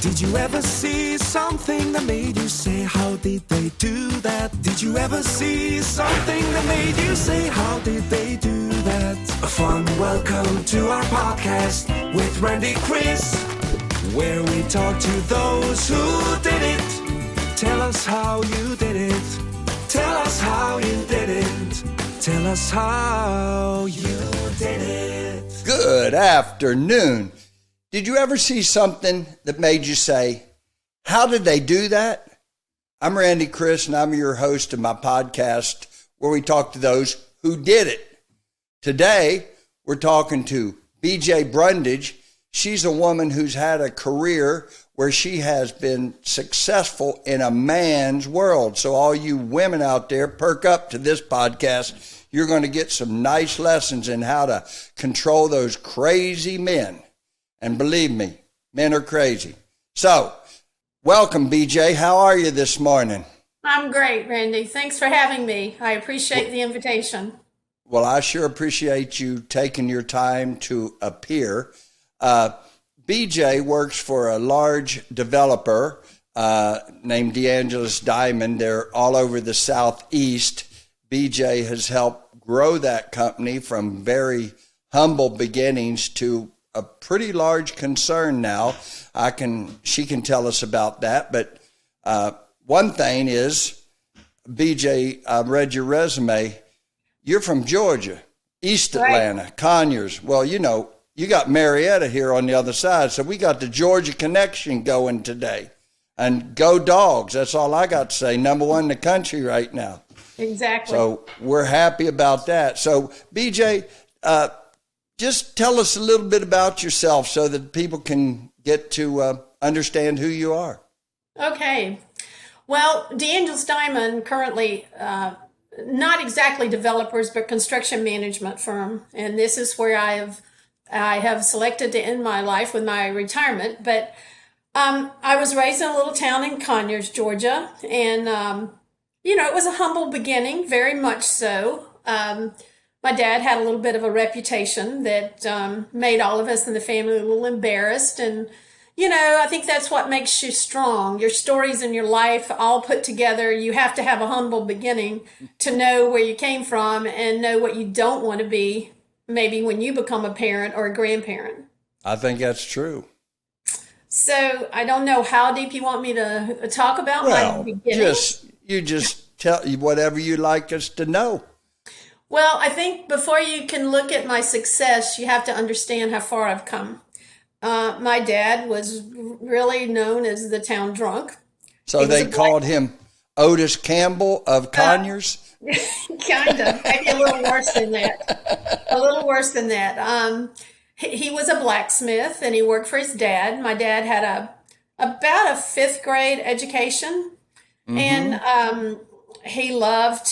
Did you ever see something that made you say, how did they do that? Did you ever see something that made you say, how did they do that? A fun welcome to our podcast with Randy Krise, where we talk to those who did it. Tell us how you did it. Tell us how you did it. Tell us how you did it. Good afternoon. Did you ever see something that made you say, how did they do that? I'm Randy Krise, and I'm your host of my podcast where we talk to those who did it. Today, we're talking to BJ Brundage. She's a woman who's had a career where she has been successful in a man's world. So all you women out there, perk up to this podcast. You're going to get some nice lessons in how to control those crazy men. And believe me, men are crazy. So, welcome, BJ. How are you this morning? I'm great, Randy. Thanks for having me. I appreciate the invitation. Well, I sure appreciate you taking your time to appear. BJ works for a large developer named DeAngelis Diamond. They're all over the Southeast. BJ has helped grow that company from very humble beginnings to a pretty large concern now. She can tell us about that. But one thing is, BJ, I read your resume. You're from Georgia, East Atlanta, Congers. Well, you know, you got Marietta here on the other side, so we got the Georgia connection going today. And go Dogs. That's all I got to say. Number one in the country right now. Exactly. So we're happy about that. So, BJ, just tell us a little bit about yourself so that people can get to understand who you are. Okay. Well, DeAngelis Diamond currently, not exactly developers, but construction management firm. And this is where I have selected to end my life with my retirement. But I was raised in a little town in Congers, Georgia. And, it was a humble beginning, very much so. My dad had a little bit of a reputation that made all of us in the family a little embarrassed. And, I think that's what makes you strong. Your stories in your life all put together. You have to have a humble beginning to know where you came from and know what you don't want to be, maybe when you become a parent or a grandparent. I think that's true. So I don't know how deep you want me to talk about my beginning. Just tell whatever you'd like us to know. Well, I think before you can look at my success, you have to understand how far I've come. My dad was really known as the town drunk. So they called him Otis Campbell of Conyers? Kind of, maybe a little worse than that. A little worse than that. He was a blacksmith and he worked for his dad. My dad had about a fifth grade education. Mm-hmm. And he loved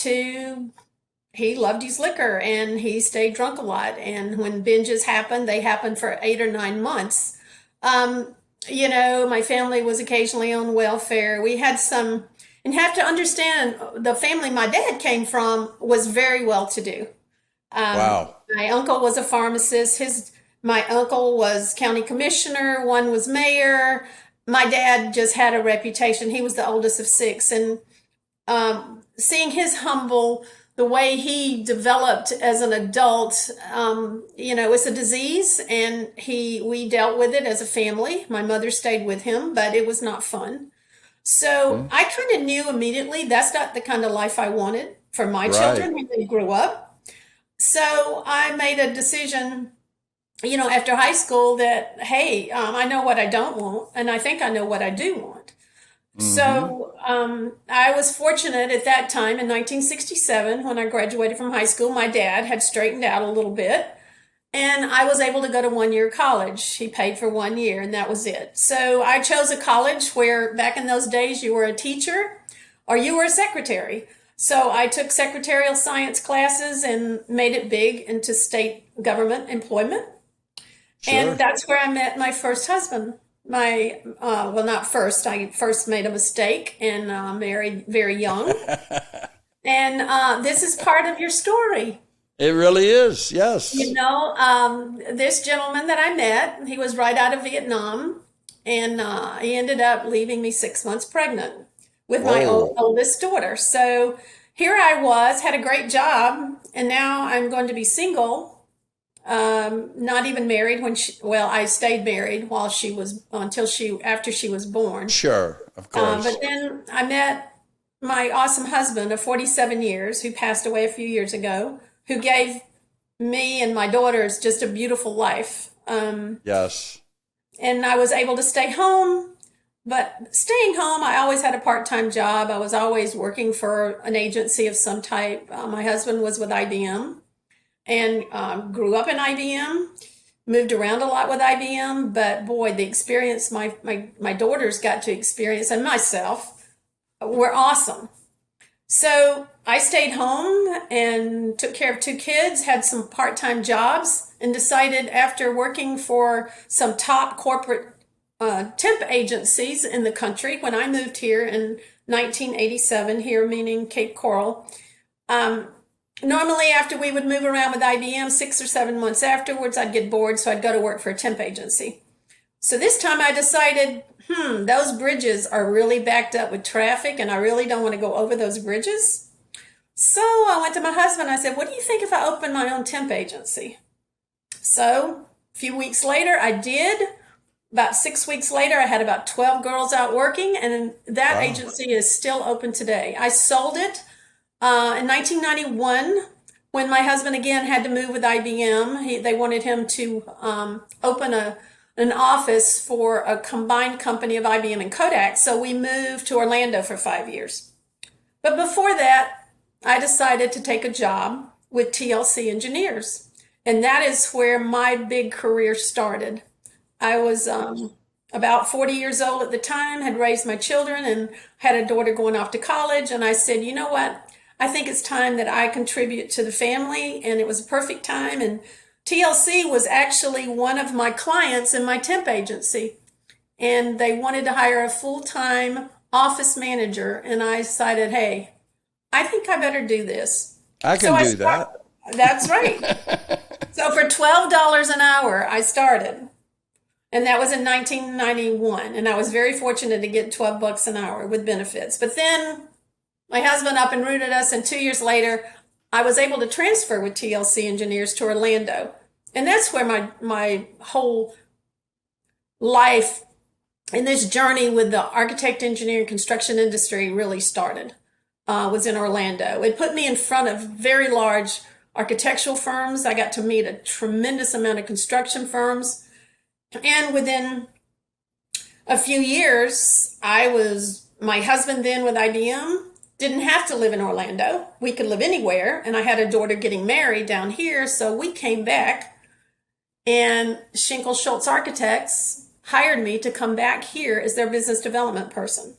his liquor and he stayed drunk a lot. And when binges happened, they happened for 8 or 9 months. My family was occasionally on welfare. We had some, and have to understand, the family my dad came from was very well to do. Wow. My uncle was a pharmacist. My uncle was county commissioner. One was mayor. My dad just had a reputation. He was the oldest of 6. And seeing his the way he developed as an adult, it's a disease, and we dealt with it as a family. My mother stayed with him, but it was not fun. So I kind of knew immediately that's not the kind of life I wanted for my children when they grew up. So I made a decision, after high school that, hey, I know what I don't want, and I think I know what I do want. Mm-hmm. So I was fortunate at that time in 1967 when I graduated from high school. My dad had straightened out a little bit, and I was able to go to 1-year college. He paid for 1 year, and that was it. So I chose a college where back in those days you were a teacher or you were a secretary. So I took secretarial science classes and made it big into state government employment. Sure. And that's where I met my first husband. Not first. I first made a mistake and married very young. And this is part of your story. It really is, yes. This gentleman that I met, he was right out of Vietnam. and he ended up leaving me 6 months pregnant with my Oh, oldest daughter. So here I was, had a great job, and now I'm going to be single. Not even married when I stayed married while she was after she was born. sure, of course. But then I met my awesome husband of 47 years, who passed away a few years ago, who gave me and my daughters just a beautiful life. Yes. And I was able to stay home. But staying home, I always had a part-time job. I was always working for an agency of some type. My husband was with IBM and grew up in IBM, moved around a lot with IBM. But boy, the experience my daughters got to experience, and myself, were awesome. So I stayed home and took care of 2 kids, had some part-time jobs, and decided after working for some top corporate temp agencies in the country when I moved here in 1987, here meaning Cape Coral. Normally after we would move around with IBM, 6 or 7 months afterwards, I'd get bored, so I'd go to work for a temp agency. So this time I decided, those bridges are really backed up with traffic, and I really don't want to go over those bridges. So I went to my husband. I said, what do you think if I open my own temp agency? So a few weeks later, I did. About 6 weeks later, I had about 12 girls out working, and that agency is still open today. I sold it in 1991 when my husband again had to move with IBM. They wanted him to open an office for a combined company of IBM and Kodak, so we moved to Orlando for 5 years. But before that, I decided to take a job with TLC Engineers, and that is where my big career started. I was about 40 years old at the time, had raised my children, and had a daughter going off to college. And I said, you know what? I think it's time that I contribute to the family. And it was a perfect time. And TLC was actually one of my clients in my temp agency. And they wanted to hire a full-time office manager. And I decided, hey, I think I better do this. I can do that. That's right. So for $12 an hour, I started. And that was in 1991. And I was very fortunate to get $12 an hour with benefits. But then my husband up and rooted us. And 2 years later, I was able to transfer with TLC Engineers to Orlando. And that's where my whole life in this journey with the architect, engineering, construction industry really started, was in Orlando. It put me in front of very large architectural firms. I got to meet a tremendous amount of construction firms. And within a few years, my husband then with IBM didn't have to live in Orlando. We could live anywhere. And I had a daughter getting married down here. So we came back, and Schenkel-Shultz Architects hired me to come back here as their business development person.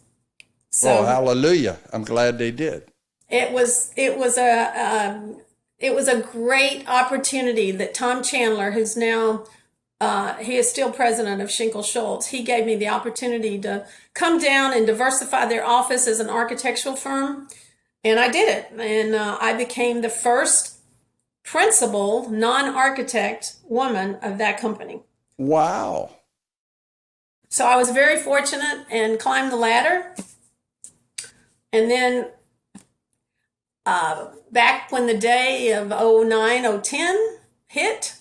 So Oh, hallelujah. I'm glad they did. it was a great opportunity that Tom Chandler, who's now he is still president of Schenkel-Shultz. He gave me the opportunity to come down and diversify their office as an architectural firm. And I did it. And I became the first principal non-architect woman of that company. Wow. So I was very fortunate and climbed the ladder. And then back when the day of 09, 010 hit,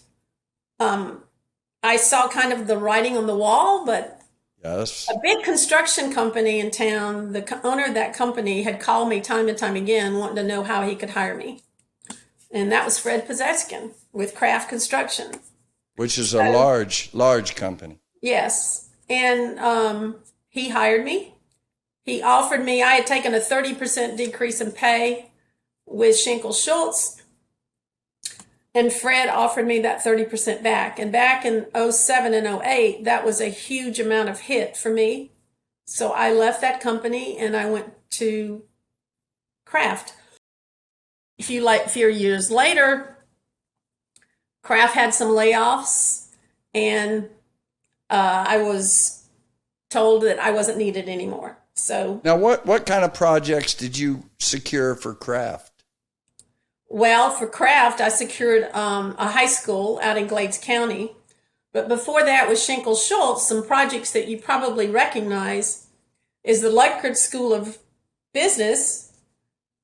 I saw kind of the writing on the wall, but Yes. a big construction company in town, the owner of that company had called me time and time again, wanting to know how he could hire me. And that was Fred Pozetskin with Craft Construction. Which is a large company. Yes. And he hired me. He offered me, I had taken a 30% decrease in pay with Schenkel-Shultz. And Fred offered me that 30% back. And back in 07 and 08, that was a huge amount of hit for me. So I left that company and I went to Craft. A few years later, Craft had some layoffs, and I was told that I wasn't needed anymore. So Now, what kind of projects did you secure for Craft? well, for Craft, I secured a high school out in Glades County But before that was Schenkel-Shultz. Some projects that you probably recognize is the Lutgert School of Business.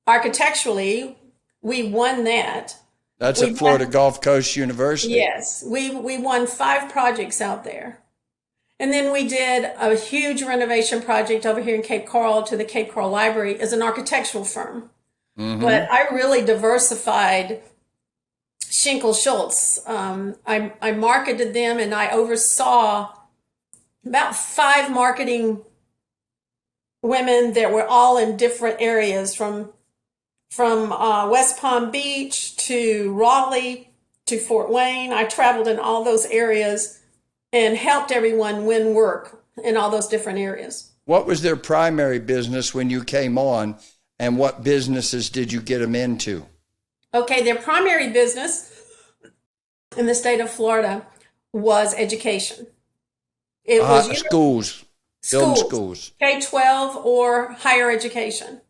Architecturally, we won that. That's at Florida Gulf Coast University. Yes, we won 5 projects out there. And then we did a huge renovation project over here in Cape Coral to the Cape Coral Library as an architectural firm. Mm-hmm. But I really diversified Schenkel-Shultz. I marketed them, and I oversaw about 5 marketing women that were all in different areas, from West Palm Beach to Raleigh to Fort Wayne. I traveled in all those areas and helped everyone win work in all those different areas. What was their primary business when you came on, and what businesses did you get them into? Okay, their primary business in the state of Florida was education. It was schools, K-12 or higher education.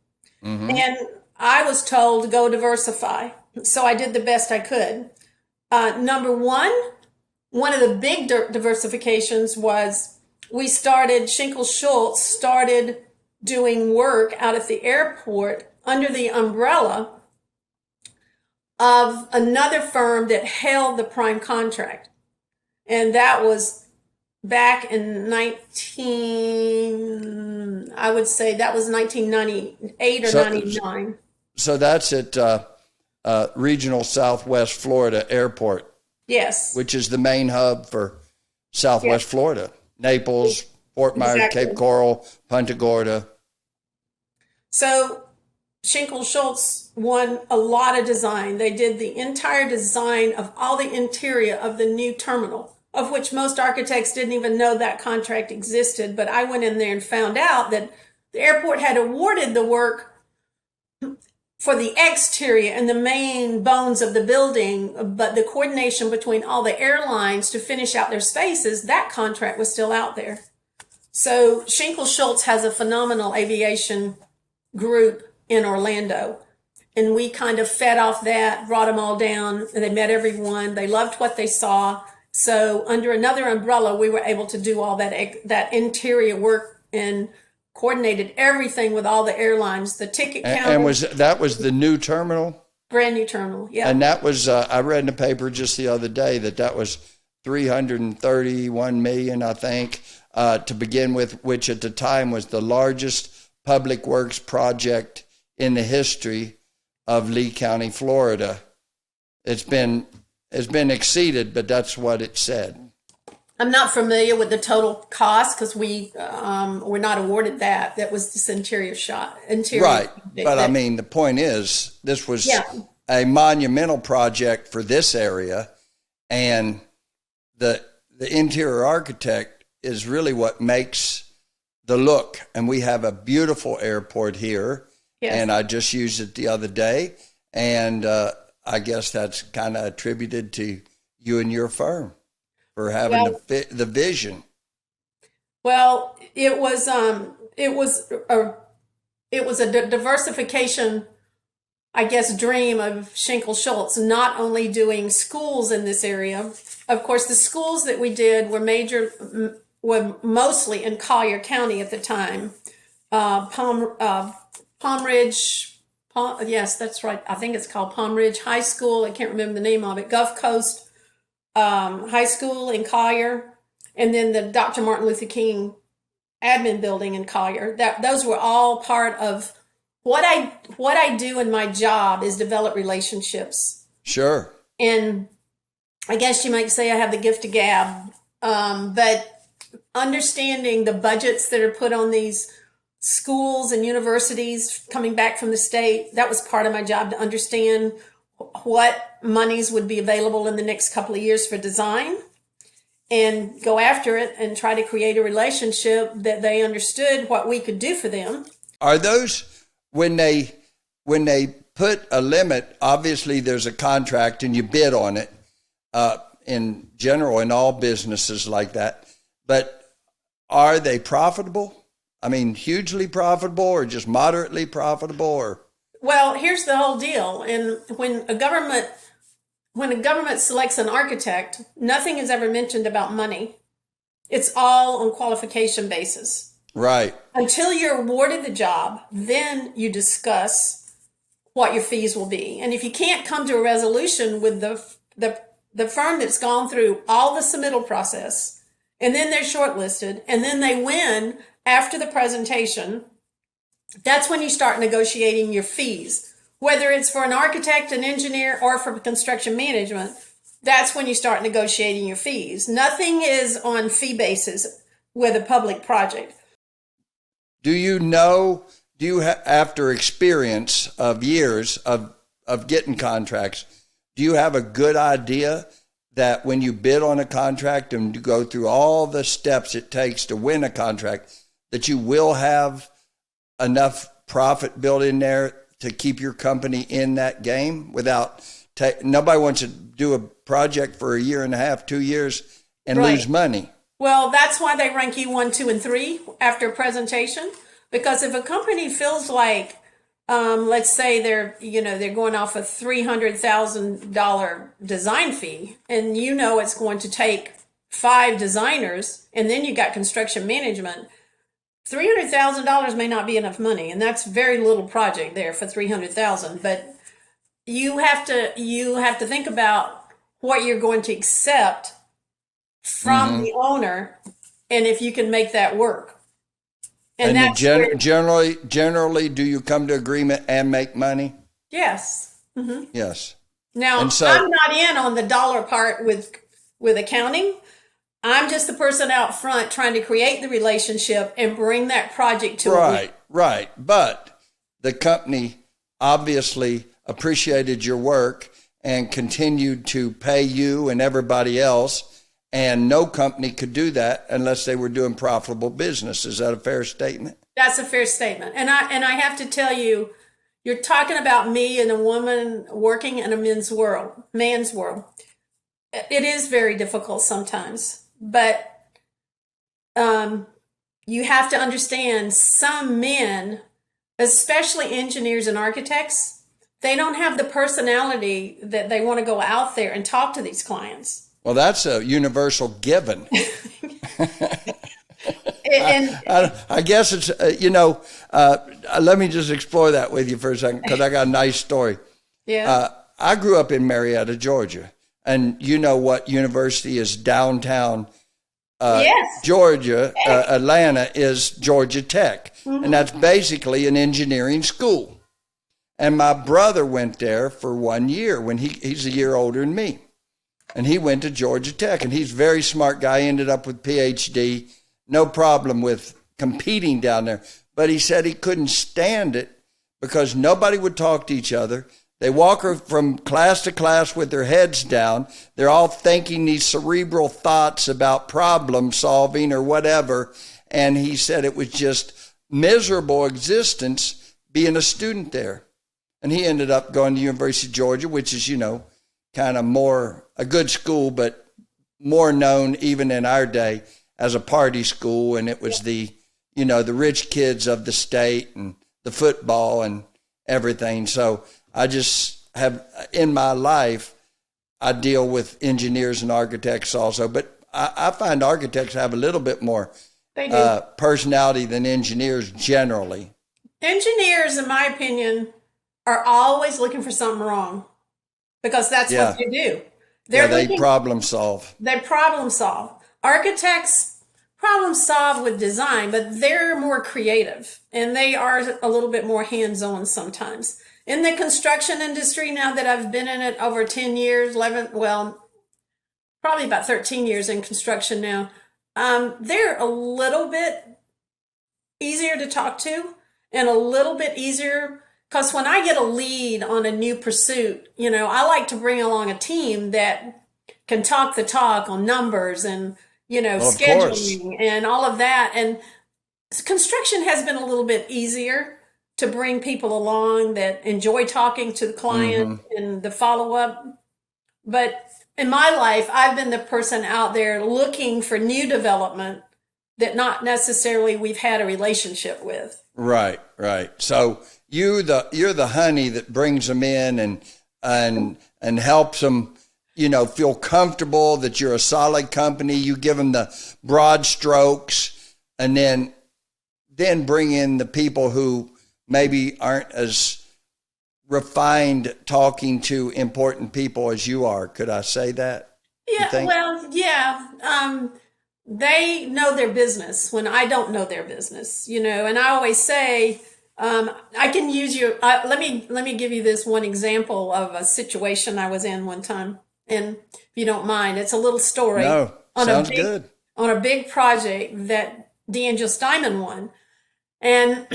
Mm-hmm. And I was told to go diversify. So I did the best I could. Number one of the big diversifications was Schenkel-Shultz started doing work out at the airport under the umbrella of another firm that held the prime contract. And that was back in 1998 or 99. So that's at Regional Southwest Florida Airport. Yes. Which is the main hub for Southwest Florida. Naples, Fort Myers, Cape Coral, Punta Gorda. So Schenkel-Shultz won a lot of design. They did the entire design of all the interior of the new terminal, of which most architects didn't even know that contract existed. But I went in there and found out that the airport had awarded the work for the exterior and the main bones of the building, but the coordination between all the airlines to finish out their spaces, that contract was still out there. So Schenkel-Shultz has a phenomenal aviation group in Orlando, and we kind of fed off that, brought them all down, and they met everyone. They loved what they saw. So under another umbrella, we were able to do all that interior work and coordinated everything with all the airlines, the ticket counter. And that was the new terminal? Brand new terminal, yeah. And that was, I read in the paper just the other day that was $331 million, I think, to begin with, which at the time was the largest public works project in the history of Lee County, Florida. It's been exceeded, but that's what it said. I'm not familiar with the total cost because we were not awarded that. That was this interior shot. Right. But I mean, the point is, this was a monumental project for this area, and the interior architect is really what makes the look. And we have a beautiful airport here, and I just used it the other day, and I guess that's kind of attributed to you and your firm. For having the vision. Well, it was a diversification, I guess, dream of Schenkel-Shultz, not only doing schools in this area. Of course, the schools that we did were mostly in Collier County at the time. Palm Ridge, yes, that's right. I think it's called Palm Ridge High School. I can't remember the name of it. Gulf Coast High School in Collier, and then the Dr. Martin Luther King admin building in Collier. Those were all part of what I do in my job is develop relationships. Sure. And I guess you might say I have the gift of gab, but understanding the budgets that are put on these schools and universities coming back from the state, that was part of my job, to understand what monies would be available in the next couple of years for design and go after it and try to create a relationship that they understood what we could do for them. Are those, when they put a limit, obviously there's a contract and you bid on it, in general, in all businesses like that, but are they profitable? I mean, hugely profitable or just moderately profitable or? Well, here's the whole deal. And when a government when a government selects an architect, nothing is ever mentioned about money. It's all on qualification basis. Right. Until you're awarded the job, then you discuss what your fees will be. And if you can't come to a resolution with the firm that's gone through all the submittal process, and then they're shortlisted, and then they win after the presentation, that's when you start negotiating your fees. Whether it's for an architect, an engineer, or for construction management, that's when you start negotiating your fees. Nothing is on fee basis with a public project. Do you after experience of years of getting contracts, do you have a good idea that when you bid on a contract and you go through all the steps it takes to win a contract, that you will have enough profit built in there to keep your company in that game without nobody wants to do a project for a year and a half, 2 years and lose money. Well, that's why they rank you 1, 2, and 3 after a presentation. Because if a company feels like, let's say they're going off a $300,000 design fee, and it's going to take 5 designers, and then you got construction management, $300,000 may not be enough money, and that's very little project there for $300,000. But you have to think about what you're going to accept from the owner, and if you can make that work. And that's generally, do you come to agreement and make money? Yes. Mm-hmm. Yes. Now, I'm not in on the dollar part with accounting. I'm just the person out front trying to create the relationship and bring that project to a win. Right. But the company obviously appreciated your work and continued to pay you and everybody else. And no company could do that unless they were doing profitable business. Is that a fair statement? That's a fair statement. And I have to tell you, you're talking about me and a woman working in a man's world. It is very difficult sometimes, but you have to understand some men, especially engineers and architects, they don't have the personality that they want to go out there and talk to these clients. Well, that's a universal given. I guess it's, let me just explore that with you for a second, because I got a nice story. Yeah. I grew up in Marietta, Georgia, and you know what university is downtown yes. Georgia, Atlanta is Georgia Tech, and that's basically an engineering school. And my brother went there for 1 year when he's a year older than me. And he went to Georgia Tech, and he's a very smart guy, ended up with PhD, no problem with competing down there. But he said he couldn't stand it because nobody would talk to each other. They walk from class to class with their heads down. They're all thinking these cerebral thoughts about problem solving or whatever. And he said it was just miserable existence being a student there. And he ended up going to University of Georgia, which is, kind of more a good school, but more known even in our day as a party school. And it was the rich kids of the state and the football and everything. So I just have in my life, I deal with engineers and architects also, but I find architects have a little bit more personality than engineers generally. Engineers, in my opinion, are always looking for something wrong. Because that's what they do. They problem solve. They problem solve. Architects problem solve with design, but they're more creative and they are a little bit more hands-on sometimes. In the construction industry, now that I've been in it over 10 years, probably about 13 years in construction now, they're a little bit easier to talk to and a little bit easier. Because when I get a lead on a new pursuit, I like to bring along a team that can talk the talk on numbers and, scheduling and all of that. And construction has been a little bit easier to bring people along that enjoy talking to the client and the follow-up. But in my life, I've been the person out there looking for new development that not necessarily we've had a relationship with. Right. So you're the honey that brings them in and helps them feel comfortable that you're a solid company. You give them the broad strokes, and then bring in the people who maybe aren't as refined talking to important people as you are. Could I say that? Yeah, well, yeah. They know their business when I don't know their business, and I always say, I can use you. Let me give you this one example of a situation I was in one time. And if you don't mind, it's a little story. No, sounds good. On a big project that DeAngelis Diamond won. And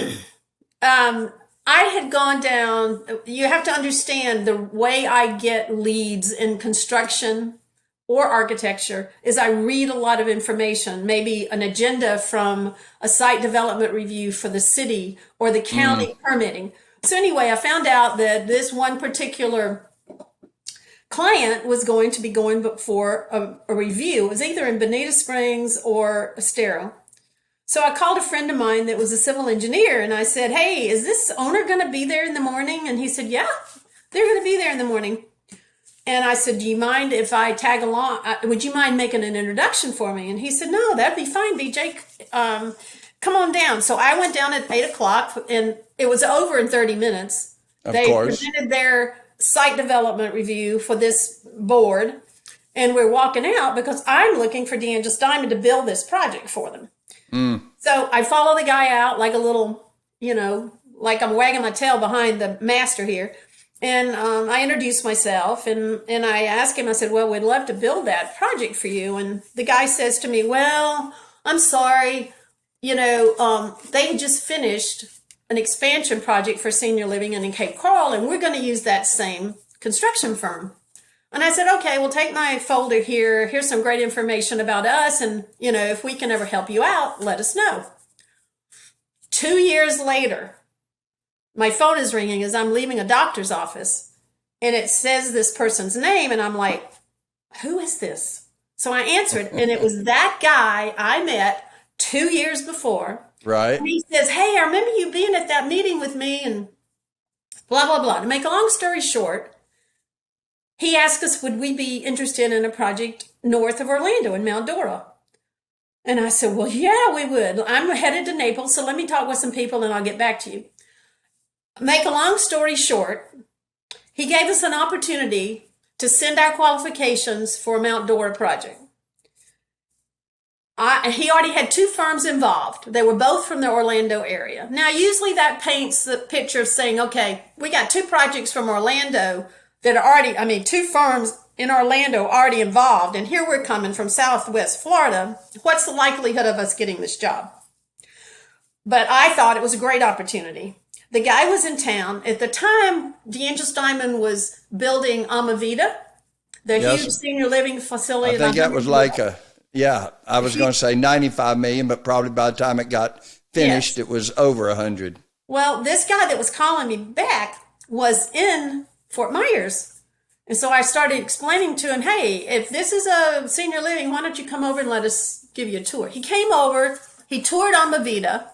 I had gone down, you have to understand the way I get leads in construction or architecture is I read a lot of information, maybe an agenda from a site development review for the city or the county permitting. So anyway, I found out that this one particular client was going to be going for a review. It was either in Bonita Springs or Estero. So I called a friend of mine that was a civil engineer, and I said, hey, is this owner going to be there in the morning? And he said, yeah, they're going to be there in the morning. And I said, do you mind if I tag along? Would you mind making an introduction for me? And he said, no, that'd be fine, BJ. Come on down. So I went down at 8 o'clock, and it was over in 30 minutes. They presented their site development review for this board, and we're walking out because I'm looking for DeAngelis Diamond to build this project for them. So I follow the guy out like a little, like I'm wagging my tail behind the master here. And I introduced myself, and I asked him, I said, well, we'd love to build that project for you. And the guy says to me, well, I'm sorry, they just finished an expansion project for senior living in Cape Coral, and we're going to use that same construction firm. And I said, okay, well, take my folder here. Here's some great information about us. And, if we can ever help you out, let us know. 2 years later, my phone is ringing as I'm leaving a doctor's office, and it says this person's name. And I'm like, who is this? So I answered, and it was that guy I met 2 years before. Right. And he says, hey, I remember you being at that meeting with me and blah, blah, blah. To make a long story short, he asked us, would we be interested in a project north of Orlando in Mount Dora? And I said, well, yeah, we would. I'm headed to Naples, so let me talk with some people and I'll get back to you. Make a long story short, he gave us an opportunity to send our qualifications for a Mount Dora project. He already had 2 firms involved. They were both from the Orlando area. Now, usually that paints the picture of saying, okay, we got 2 projects from Orlando that are already, 2 firms in Orlando already involved, and here we're coming from Southwest Florida. What's the likelihood of us getting this job? But I thought it was a great opportunity. The guy was in town. At the time, DeAngelis Diamond was building Amavita, the huge senior living facility. I think that was like I was going to say 95 million, but probably by the time it got finished, it was over 100. Well, this guy that was calling me back was in Fort Myers. And so I started explaining to him, hey, if this is a senior living, why don't you come over and let us give you a tour? He came over, he toured Amavita.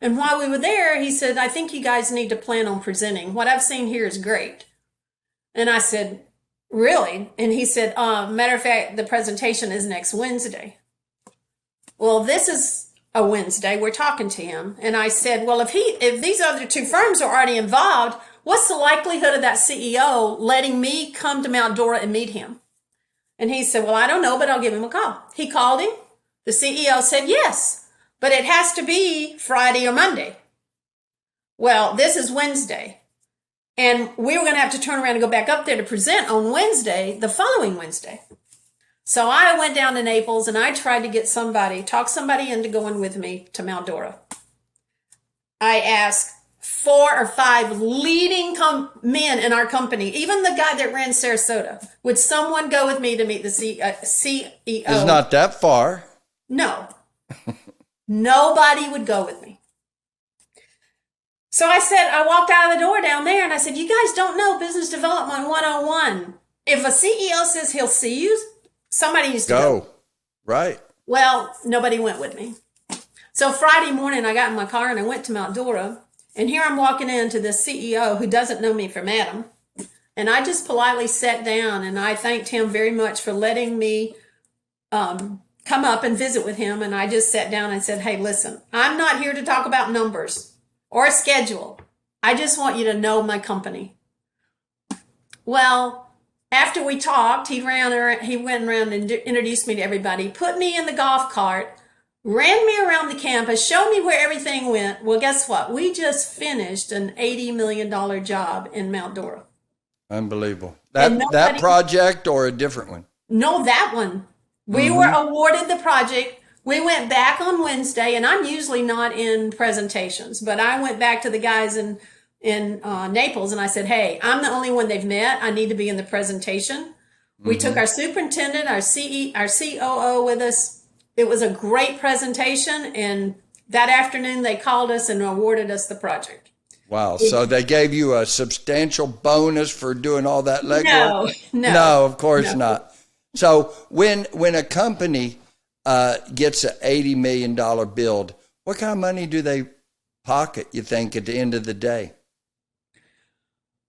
And while we were there, he said, I think you guys need to plan on presenting. What I've seen here is great. And I said, really? And he said, matter of fact, the presentation is next Wednesday. Well, this is a Wednesday. We're talking to him. And I said, well, if these other 2 firms are already involved, what's the likelihood of that CEO letting me come to Mount Dora and meet him? And he said, well, I don't know, but I'll give him a call. He called him. The CEO said, yes, but it has to be Friday or Monday. Well, this is Wednesday. And we were going to have to turn around and go back up there to present on Wednesday, the following Wednesday. So I went down to Naples and I tried to talk somebody into going with me to Mount Dora. I asked 4 or 5 leading men in our company, even the guy that ran Sarasota, would someone go with me to meet the CEO? It's not that far. No. Nobody would go with me. So I walked out of the door down there and I said, you guys don't know business development 101. If a CEO says he'll see you, somebody needs to go. Right. Well, nobody went with me. So Friday morning, I got in my car and I went to Mount Dora. And here I'm walking into this CEO who doesn't know me from Adam. And I just politely sat down and I thanked him very much for letting me come up and visit with him. And I just sat down and said, hey, listen, I'm not here to talk about numbers or a schedule. I just want you to know my company. Well, after we talked, he went around and introduced me to everybody, put me in the golf cart, ran me around the campus, showed me where everything went. Well, guess what? We just finished an $80 million job in Mount Dora. Unbelievable. That project or a different one? No, that one. We were awarded the project. We went back on Wednesday, and I'm usually not in presentations, but I went back to the guys in Naples and I said, hey, I'm the only one they've met. I need to be in the presentation. We took our superintendent, our COO with us. It was a great presentation, and that afternoon they called us and awarded us the project. Wow. So they gave you a substantial bonus for doing all that legwork? No, of course not. So when a company gets an $80 million build, what kind of money do they pocket, you think, at the end of the day?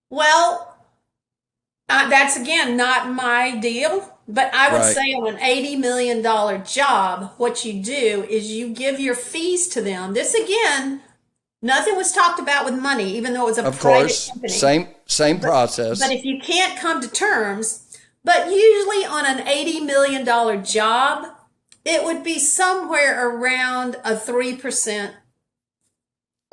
Well, that's, again, not my deal. But I would say on an $80 million job, what you do is you give your fees to them. This, again, nothing was talked about with money, even though it was a private company. Same process. But if you can't come to terms, but usually on an $80 million job, it would be somewhere around a 3%.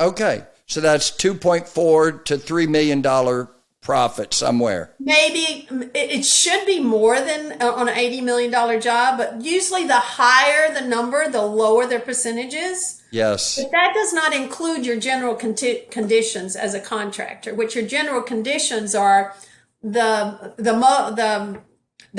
Okay. So that's $2.4 to $3 million profit somewhere. Maybe it should be more than on an $80 million job, but usually the higher the number, the lower their percentage is. Yes. But that does not include your general conditions as a contractor, which your general conditions are the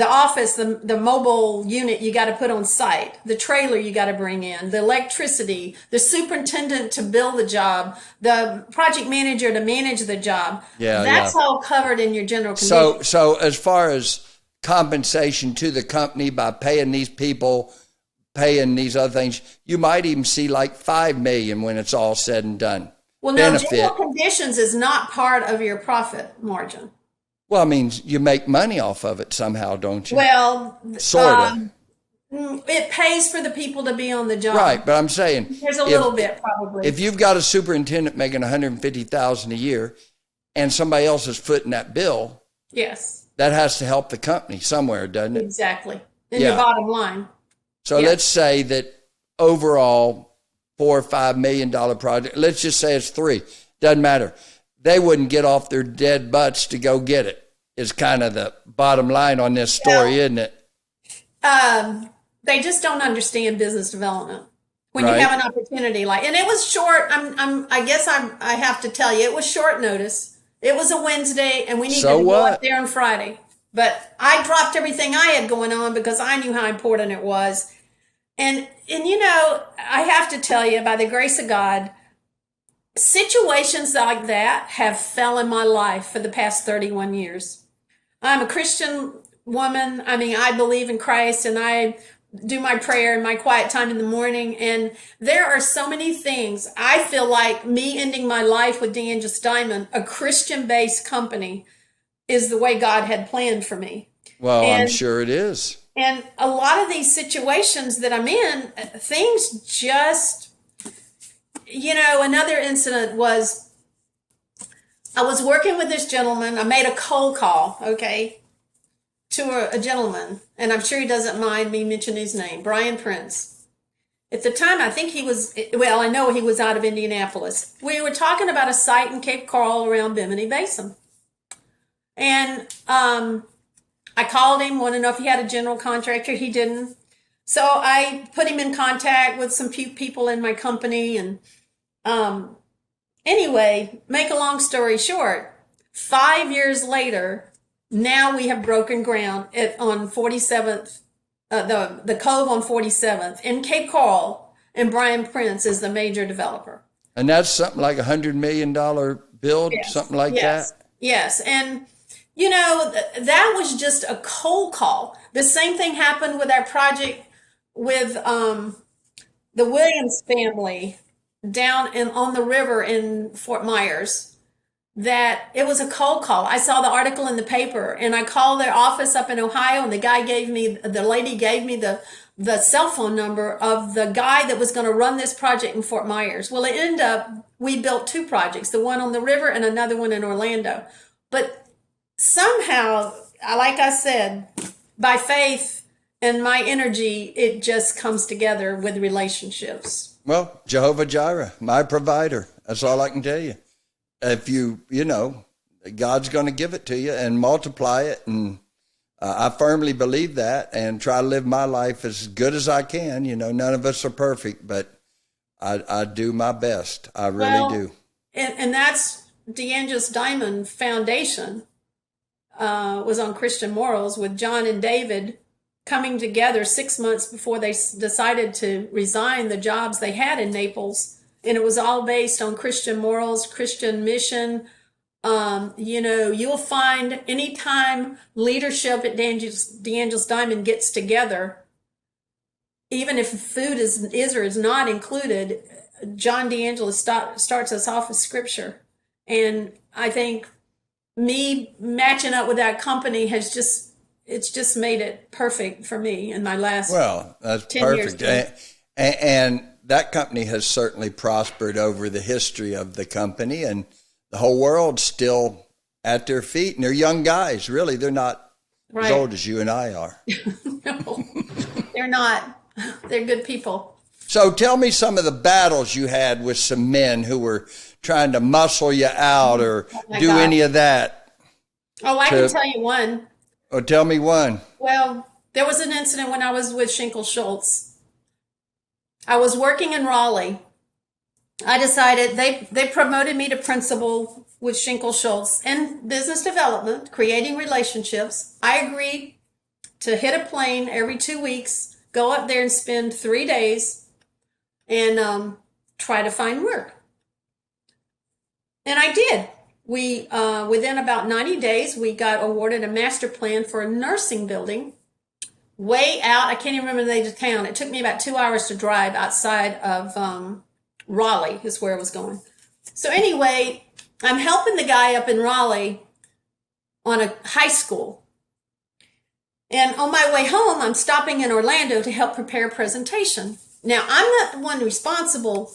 office, the mobile unit you got to put on site, the trailer you got to bring in, the electricity, the superintendent to build the job, the project manager to manage the job. That's all covered in your general conditions. So as far as compensation to the company by paying these people, paying these other things, you might even see like $5 million when it's all said and done. Well, no, general conditions is not part of your profit margin. Well, I mean, you make money off of it somehow, don't you? Well, sort of. It pays for the people to be on the job. Right, but I'm saying there's a little bit probably. If you've got a superintendent making $150,000 a year, and somebody else is footing that bill, yes, that has to help the company somewhere, doesn't it? Exactly. In your bottom line. So let's say that overall $4 or $5 million project. Let's just say it's 3. Doesn't matter. They wouldn't get off their dead butts to go get it, is kind of the bottom line on this story, isn't it? They just don't understand business development. When you have an opportunity and it was short, I guess I have to tell you, it was short notice. It was a Wednesday and we needed to go up there on Friday. But I dropped everything I had going on because I knew how important it was. And I have to tell you, by the grace of God, situations like that have fell in my life for the past 31 years. I'm a Christian woman. I mean, I believe in Christ and I do my prayer in my quiet time in the morning. And there are so many things. I feel like me ending my life with DeAngelis Diamond, a Christian-based company, is the way God had planned for me. Well, I'm sure it is. And a lot of these situations that I'm in, things just... another incident was I was working with this gentleman. I made a cold call, to a gentleman, and I'm sure he doesn't mind me mentioning his name, Brian Prince. At the time, I think I know he was out of Indianapolis. We were talking about a site in Cape Coral around Bimini Basin. And I called him, wanted to know if he had a general contractor. He didn't. So I put him in contact with some people in my company. And anyway, make a long story short, 5 years later, now we have broken ground on 47th, the Cove on 47th in Cape Coral, and Brian Prince is the major developer. And that's something like $100 million build, something like that? Yes. And, that was just a cold call. The same thing happened with our project with the Williams family down on the river in Fort Myers. that it was a cold call. I saw the article in the paper, and I called their office up in Ohio, and the lady gave me the cell phone number of the guy that was going to run this project in Fort Myers. Well, it ended up, we built 2 projects, the one on the river and another one in Orlando. But somehow, like I said, by faith and my energy, it just comes together with relationships. Well, Jehovah Jireh, my provider. That's all I can tell you. If you know, God's going to give it to you and multiply it. And I firmly believe that, and try to live my life as good as I can. You know, none of us are perfect, but I do my best. I really do. And that's DeAngelis Diamond Foundation was on Christian morals, with John and David coming together 6 months before they decided to resign the jobs they had in Naples. And it was all based on Christian morals, Christian mission. You'll find anytime leadership at DeAngelis Diamond gets together, even if food is or is not included, John DeAngelis starts us off with scripture. And I think me matching up with that company it's just made it perfect for me in my last that's 10 perfect. years. And that company has certainly prospered over the history of the company, and the whole world's still at their feet. And they're young guys, really. They're not as old as you and I are. No, they're not. They're good people. So tell me some of the battles you had with some men who were trying to muscle you out or do any of that. Oh, I can tell you one. Oh, tell me one. Well, there was an incident when I was with Schenkel-Shultz. I was working in Raleigh. I decided they promoted me to principal with Schenkel-Shultz in business development, creating relationships. I agreed to hit a plane every 2 weeks, go up there and spend 3 days and try to find work. And I did. We within about 90 days, we got awarded a master plan for a nursing building way out. I can't even remember the name of the town. It took me about 2 hours to drive outside of Raleigh is where I was going. So anyway, I'm helping the guy up in Raleigh on a high school. And on my way home, I'm stopping in Orlando to help prepare a presentation. Now, I'm not the one responsible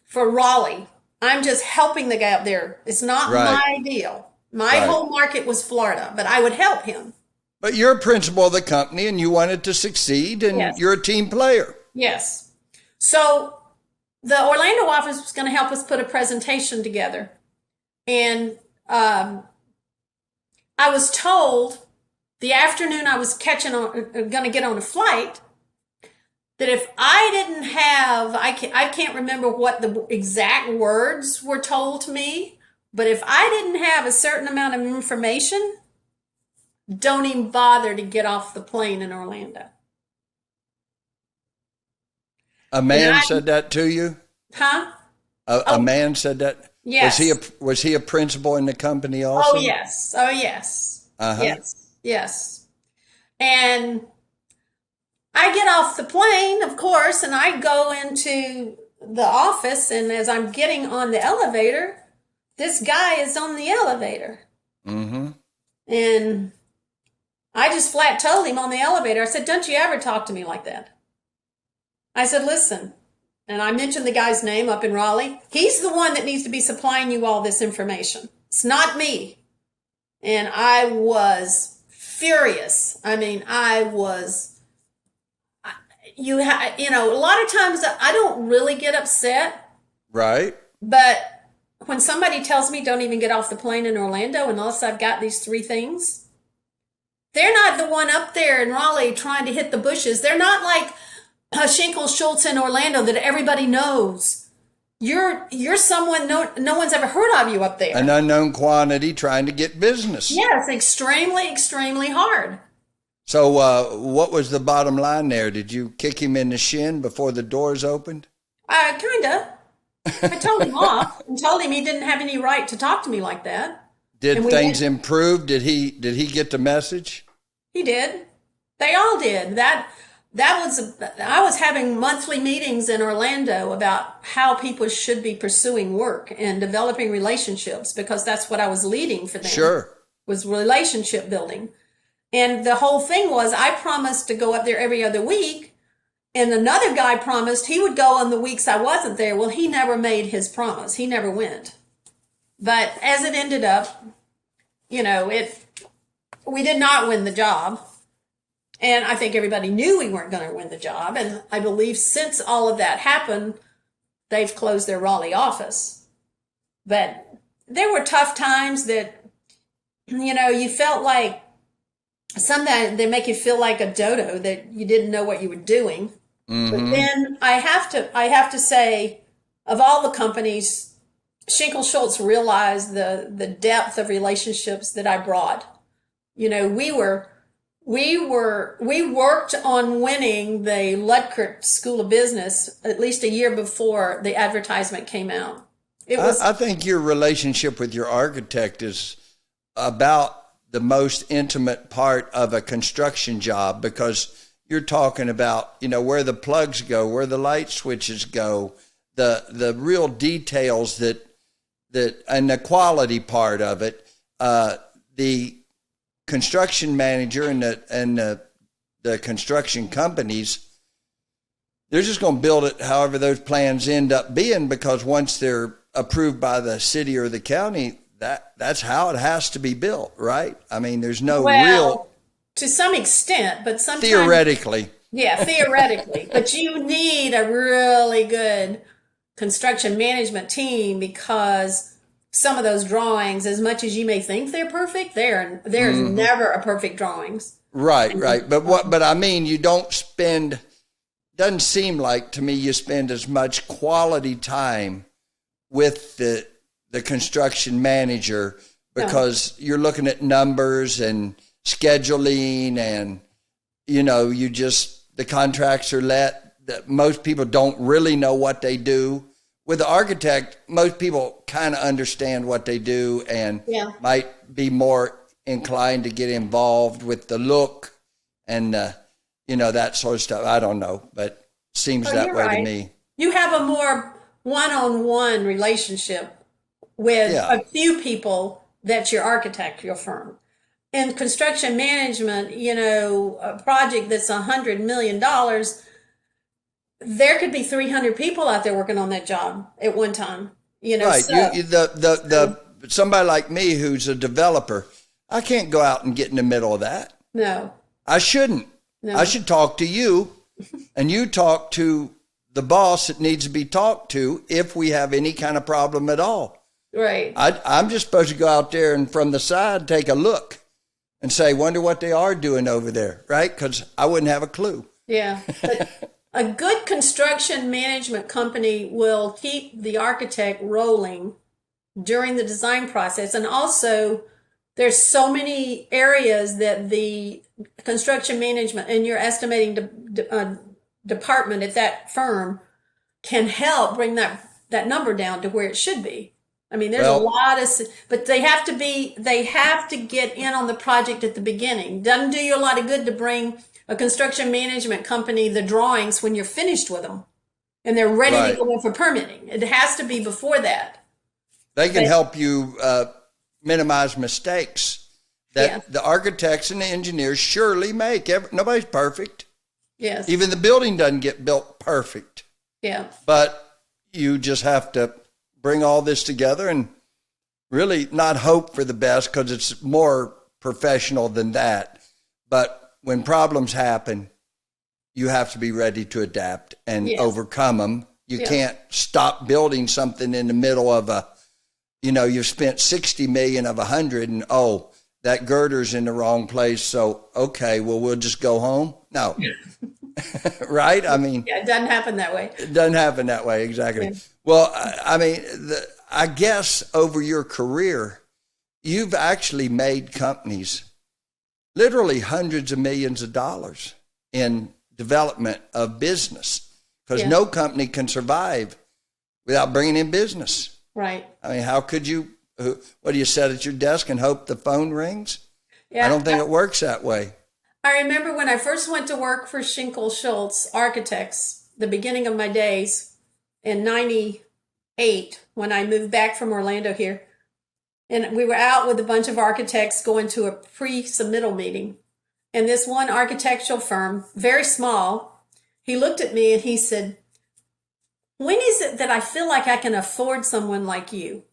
for Raleigh. I'm just helping the guy up there. It's not my deal. My whole market was Florida, but I would help him. But you're a principal of the company and you wanted to succeed, and you're a team player. Yes. So the Orlando office was going to help us put a presentation together. And I was told the afternoon I was going to get on a flight that if I didn't have, I can't remember what the exact words were told to me, but if I didn't have a certain amount of information, don't even bother to get off the plane in Orlando. A man said that to you? Huh? A man said that? Yes. Was he a principal in the company also? Oh, yes. Oh, yes. Uh-huh. Yes. And I get off the plane, of course, and I go into the office, and as I'm getting on the elevator, this guy is on the elevator. Mm-hmm. And I just flat told him on the elevator, I said, don't you ever talk to me like that. I said, listen, and I mentioned the guy's name up in Raleigh. He's the one that needs to be supplying you all this information. It's not me. And I was furious. I mean, a lot of times I don't really get upset. Right. But when somebody tells me don't even get off the plane in Orlando unless I've got these 3 things, they're not the one up there in Raleigh trying to hit the bushes. They're not like Schenkel-Shultz in Orlando that everybody knows. You're someone no one's ever heard of you up there. An unknown quantity trying to get business. Yes, extremely, extremely hard. So what was the bottom line there? Did you kick him in the shin before the doors opened? Kind of. I told him off and told him he didn't have any right to talk to me like that. Did things improve? Did he get the message? He did. They all did. I was having monthly meetings in Orlando about how people should be pursuing work and developing relationships, because that's what I was leading for them. Sure. Was relationship building. And the whole thing was, I promised to go up there every other week, and another guy promised he would go on the weeks I wasn't there. Well, he never made his promise. He never went. But as it ended up, we did not win the job. And I think everybody knew we weren't going to win the job. And I believe since all of that happened, they've closed their Raleigh office. But there were tough times that, you felt like sometimes they make you feel like a dodo, that you didn't know what you were doing. Mm-hmm. But then I have to say, of all the companies, Schenkel-Shultz realized the depth of relationships that I brought. We worked on winning the Lutgert School of Business at least a year before the advertisement came out. I think your relationship with your architect is about the most intimate part of a construction job, because you're talking about, where the plugs go, where the light switches go, the real details that and the quality part of it. The construction manager and the construction companies, they're just going to build it however those plans end up being, because once they're approved by the city or the county, that's how it has to be built, right? I mean, there's no real... To some extent, but sometimes... Theoretically. Yeah, theoretically. But you need a really good construction management team, because some of those drawings, as much as you may think they're perfect, there's never a perfect drawings. Right. But I mean, you don't spend... Doesn't seem like to me you spend as much quality time with the construction manager, because you're looking at numbers and scheduling, and the contracts are let. Most people don't really know what they do. With the architect, most people kind of understand what they do and might be more inclined to get involved with the look and that sort of stuff. I don't know, but seems that way to me. You have a more one-on-one relationship with a few people that's your architect, your firm. In construction management, a project that's $100 million, there could be 300 people out there working on that job at one time. Right. So, somebody like me who's a developer, I can't go out and get in the middle of that. No. I shouldn't. No. I should talk to you, and you talk to the boss that needs to be talked to if we have any kind of problem at all. Right. I'm just supposed to go out there and from the side take a look and say, wonder what they are doing over there, right? Because I wouldn't have a clue. Yeah. But a good construction management company will keep the architect rolling during the design process. And also, there's so many areas that the construction management and your estimating department at that firm can help bring that number down to where it should be. I mean, there's a lot of, but they have to get in on the project at the beginning. Doesn't do you a lot of good to bring a construction management company the drawings when you're finished with them and they're ready to go in for permitting. It has to be before that. They can help you minimize mistakes that the architects and the engineers surely make. Nobody's perfect. Yes. Even the building doesn't get built perfect. Yeah. But you just have to bring all this together and really not hope for the best, because it's more professional than that. But when problems happen, you have to be ready to adapt and overcome them. You can't stop building something in the middle of you've spent 60 million of 100 and that girder's in the wrong place. So, okay, well, we'll just go home. No. Right? I mean, it doesn't happen that way. It doesn't happen that way. Exactly. Yeah. Well, I mean, I guess over your career, you've actually made companies literally hundreds of millions of dollars in development of business, because no company can survive without bringing in business. Right. I mean, how could you, what do you sit at your desk and hope the phone rings? Yeah. I don't think it works that way. I remember when I first went to work for Schenkel-Shultz Architects, the beginning of my days in 98, when I moved back from Orlando here. And we were out with a bunch of architects going to a pre-submittal meeting. And this one architectural firm, very small, he looked at me and he said, "When is it that I feel like I can afford someone like you?"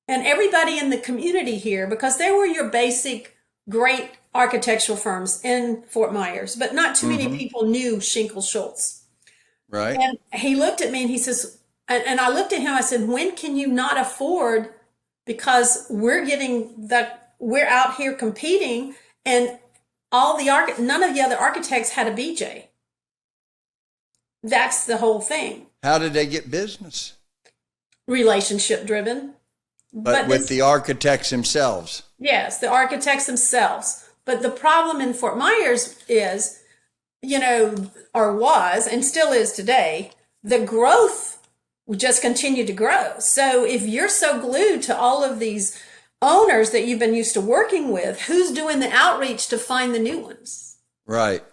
And everybody in the community here, because they were your basic great architectural firms in Fort Myers, but not too many people knew Schenkel-Shultz. Right. And he looked at me and he says, and I looked at him, I said, "When can you not afford, because we're out here competing, and none of the other architects had a BJ." That's the whole thing. How did they get business? Relationship driven. But with the architects themselves. Yes, the architects themselves. But the problem in Fort Myers is, or was, and still is today, the growth just continued to grow. So if you're so glued to all of these owners that you've been used to working with, who's doing the outreach to find the new ones? Right.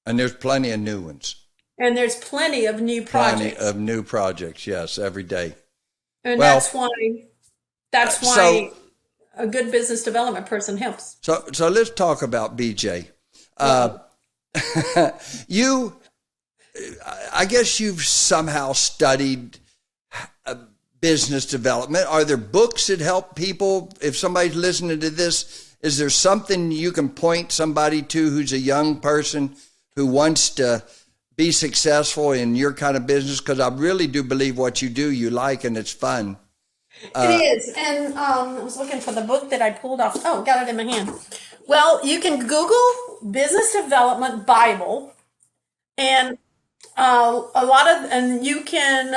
And there's plenty of new ones. And there's plenty of new projects. Plenty of new projects, yes, every day. And Well, that's why a good business development person helps. So let's talk about BJ. I guess you've somehow studied business development. Are there books that help people? If somebody's listening to this, is there something you can point somebody to who's a young person who wants to be successful in your kind of business? Because I really do believe what you do, you like, and it's fun. It is. And I was looking for the book that I pulled off. Oh, got it in my hand. Well, you can Google Business Development Bible, and you can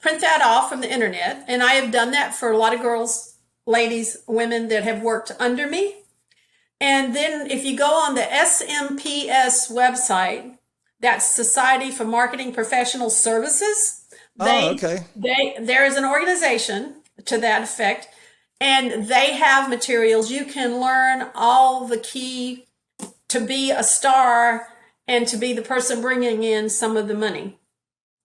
print that off from the internet. And I have done that for a lot of girls, ladies, women that have worked under me. And then if you go on the SMPS website, that's Society for Marketing Professional Services. There is an organization to that effect, and they have materials. You can learn all the key to be a star and to be the person bringing in some of the money,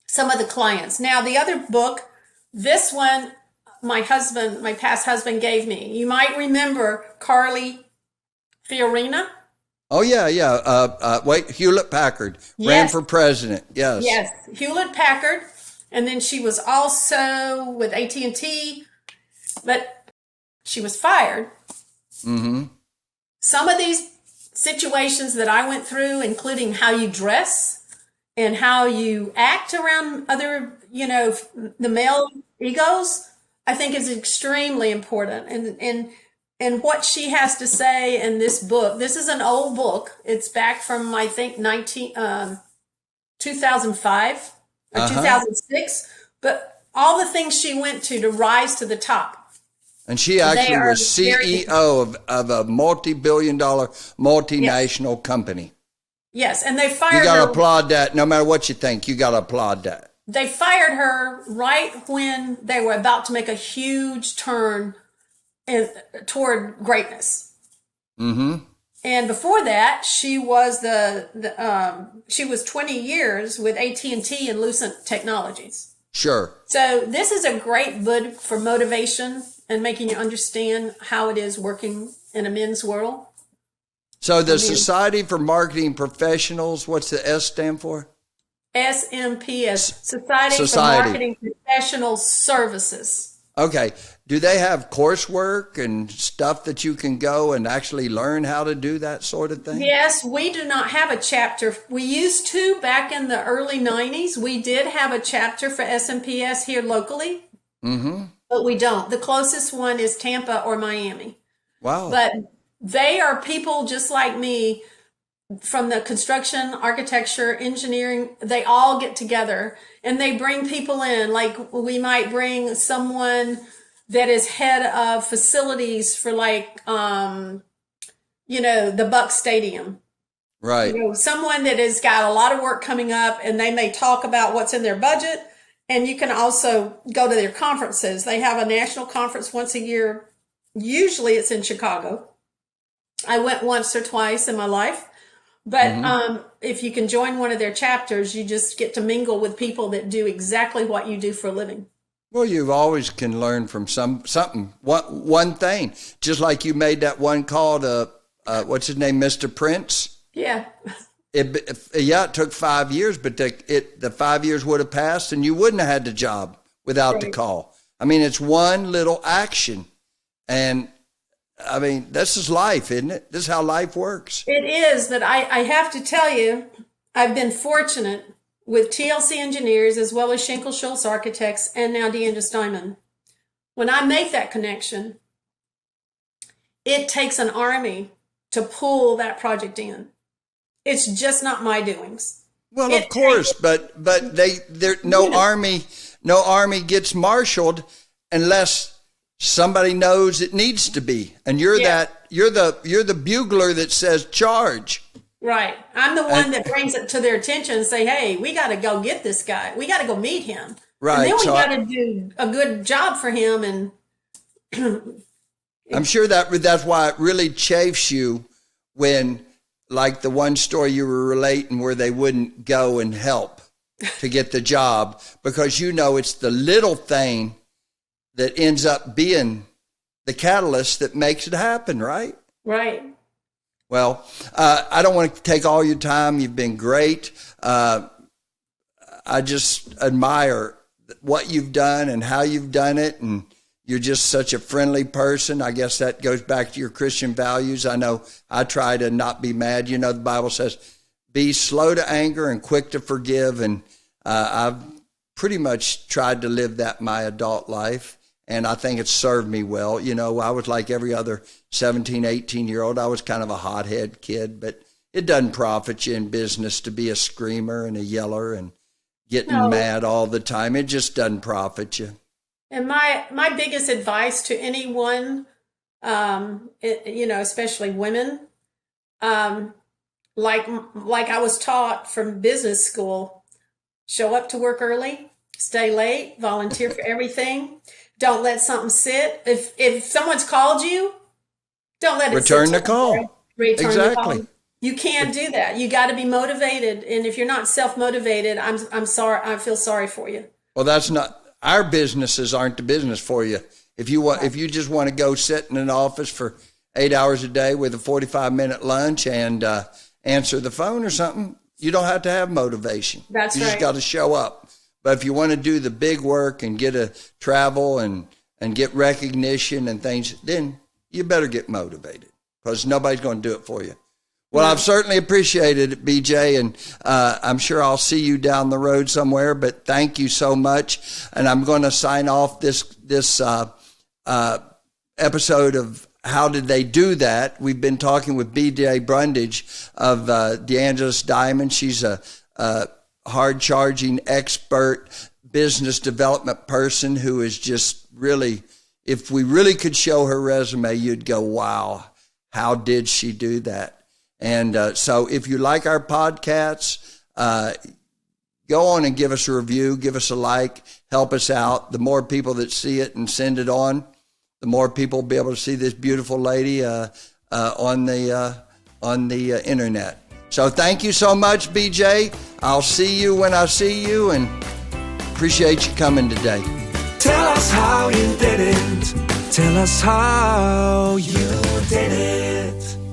some of the clients. Now, the other book, this one, my past husband gave me. You might remember Carly Fiorina. Oh, yeah. Hewlett-Packard ran for president. Yes. Yes, Hewlett-Packard. And then she was also with AT&T, but she was fired. Mm-hmm. Some of these situations that I went through, including how you dress and how you act around other, the male egos, I think is extremely important. And what she has to say in this book, this is an old book. It's back from, I think, 2005. Or 2006, but all the things she went to rise to the top. And she actually was CEO of a multi-billion-dollar multinational company. Yes, and they fired her. You got to applaud that. No matter what you think, you got to applaud that. They fired her right when they were about to make a huge turn toward greatness. Mm-hmm. And before that, she was she was 20 years with AT&T and Lucent Technologies. Sure. So this is a great book for motivation and making you understand how it is working in a men's world. So the Society for Marketing Professionals, what's the S stand for? SMPS, Society for Marketing Professional Services. Okay. Do they have coursework and stuff that you can go and actually learn how to do that sort of thing? Yes, we do not have a chapter. We used to back in the early 90s. We did have a chapter for SMPS here locally, but we don't. The closest one is Tampa or Miami. Wow. But they are people just like me from the construction, architecture, engineering. They all get together and they bring people in. Like we might bring someone that is head of facilities for the Buck Stadium. Right. Someone that has got a lot of work coming up, and they may talk about what's in their budget. And you can also go to their conferences. They have a national conference once a year. Usually it's in Chicago. I went once or twice in my life. But if you can join one of their chapters, you just get to mingle with people that do exactly what you do for a living. Well, you always can learn from something, one thing. Just like you made that one call to, what's his name, Mr. Prince? Yeah. It took 5 years, but the 5 years would have passed and you wouldn't have had the job without the call. I mean, it's one little action. And I mean, this is life, isn't it? This is how life works. It is, but I have to tell you, I've been fortunate with TLC Engineers as well as Schenkel-Shultz Architects and now DeAngelis Diamond. When I make that connection, it takes an army to pull that project in. It's just not my doings. Well, of course, but no army gets marshaled unless somebody knows it needs to be, and you're the bugler that says charge. Right. I'm the one that brings it to their attention and say, hey, we got to go get this guy. We got to go meet him. Right. And then we got to do a good job for him. And I'm sure that's why it really chafes you when, like the one story you were relating where they wouldn't go and help to get the job, because it's the little thing that ends up being the catalyst that makes it happen, right? Right. Well, I don't want to take all your time. You've been great. I just admire what you've done and how you've done it, and you're just such a friendly person. I guess that goes back to your Christian values. I know I try to not be mad. The Bible says, be slow to anger and quick to forgive, and I've pretty much tried to live that my adult life. And I think it's served me well. I was like every other 17, 18-year-old. I was kind of a hothead kid, but it doesn't profit you in business to be a screamer and a yeller and getting mad all the time. It just doesn't profit you. And my biggest advice to anyone, especially women, like I was taught from business school, show up to work early, stay late, volunteer for everything. Don't let something sit. If someone's called you, don't let it sit. Return the call. Return the call. You can't do that. You got to be motivated. And if you're not self-motivated, I'm sorry. I feel sorry for you. Well, that's not, our businesses aren't the business for you. If you just want to go sit in an office for 8 hours a day with a 45-minute lunch and answer the phone or something, you don't have to have motivation. That's right. You just got to show up. But if you want to do the big work and get a travel and get recognition and things, then you better get motivated, because nobody's going to do it for you. Well, I've certainly appreciated it, BJ, and I'm sure I'll see you down the road somewhere, but thank you so much. And I'm going to sign off this episode of How Did They Do That? We've been talking with BJ Brundage of DeAngelis Diamond. She's a hard-charging expert business development person who is just really, if we really could show her resume, you'd go, wow, how did she do that? And so if you like our podcasts, go on and give us a review, give us a like, help us out. The more people that see it and send it on, the more people will be able to see this beautiful lady on the internet. So thank you so much, BJ. I'll see you when I see you, and appreciate you coming today. Tell us how you did it. Tell us how you did it.